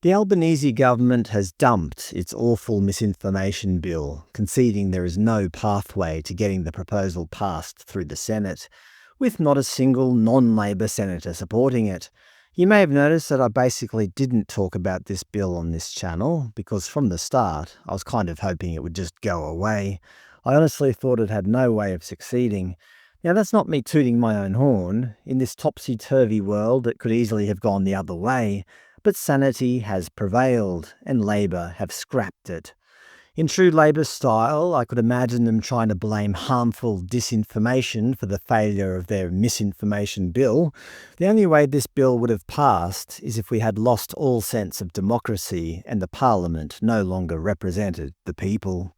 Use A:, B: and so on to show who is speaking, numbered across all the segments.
A: The Albanese government has dumped its awful misinformation bill, conceding there is no pathway to getting the proposal passed through the Senate, with not a single non-Labor senator supporting it. You may have noticed that I basically didn't talk about this bill on this channel, because from the start I was kind of hoping it would just go away. I honestly thought it had no way of succeeding. Now, that's not me tooting my own horn. In this topsy-turvy world, it could easily have gone the other way. But sanity has prevailed, and Labor have scrapped it. In true Labor style, I could imagine them trying to blame harmful disinformation for the failure of their misinformation bill. The only way this bill would have passed is if we had lost all sense of democracy and the Parliament no longer represented the people.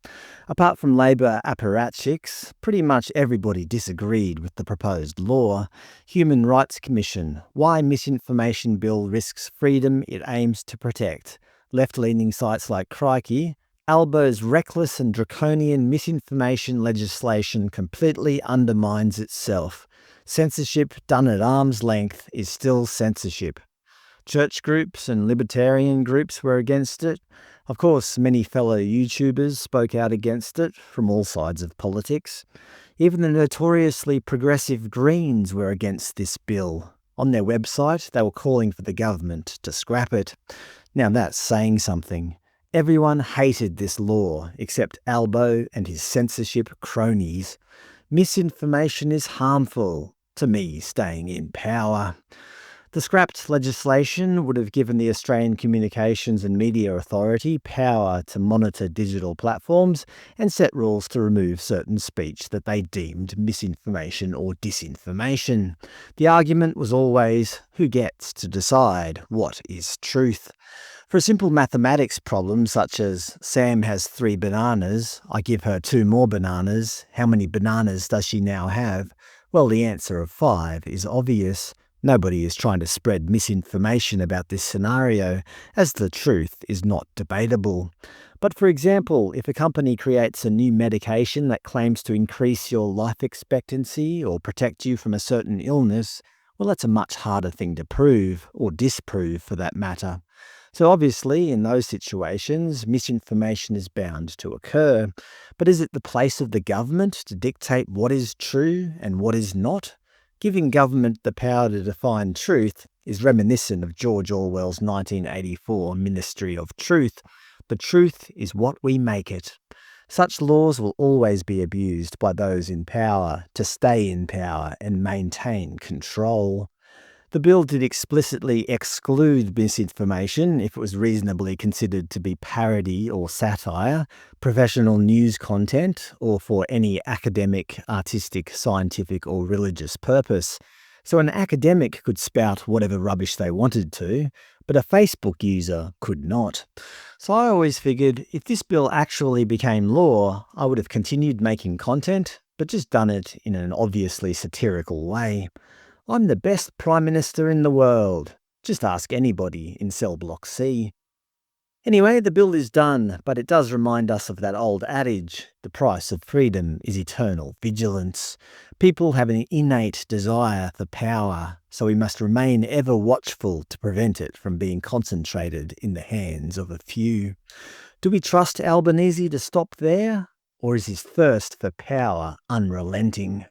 A: Apart from Labor apparatchiks, pretty much everybody disagreed with the proposed law. Human Rights Commission, why misinformation bill risks freedom it aims to protect. Left-leaning sites like Crikey, Albo's reckless and draconian misinformation legislation completely undermines itself. Censorship done at arm's length is still censorship. Church groups and libertarian groups were against it. Of course, many fellow YouTubers spoke out against it from all sides of politics. Even the notoriously progressive Greens were against this bill. On their website, they were calling for the government to scrap it. Now that's saying something. Everyone hated this law except Albo and his censorship cronies. Misinformation is harmful to me staying in power. The scrapped legislation would have given the Australian Communications and Media Authority power to monitor digital platforms and set rules to remove certain speech that they deemed misinformation or disinformation. The argument was always, who gets to decide what is truth? For a simple mathematics problem such as Sam has 3 bananas, I give her 2 more bananas, how many bananas does she now have? Well, the answer of 5 is obvious. Nobody is trying to spread misinformation about this scenario, as the truth is not debatable. But for example, if a company creates a new medication that claims to increase your life expectancy or protect you from a certain illness, well, that's a much harder thing to prove, or disprove for that matter. So obviously, in those situations, misinformation is bound to occur. But is it the place of the government to dictate what is true and what is not? Giving government the power to define truth is reminiscent of George Orwell's 1984 Ministry of Truth. The truth is what we make it. Such laws will always be abused by those in power to stay in power and maintain control. The bill did explicitly exclude misinformation if it was reasonably considered to be parody or satire, professional news content, or for any academic, artistic, scientific, or religious purpose. So an academic could spout whatever rubbish they wanted to, but a Facebook user could not. So I always figured if this bill actually became law, I would have continued making content, but just done it in an obviously satirical way. I'm the best Prime Minister in the world. Just ask anybody in Cell Block C. Anyway, the bill is done, but it does remind us of that old adage, the price of freedom is eternal vigilance. People have an innate desire for power, so we must remain ever watchful to prevent it from being concentrated in the hands of a few. Do we trust Albanese to stop there, or is his thirst for power unrelenting?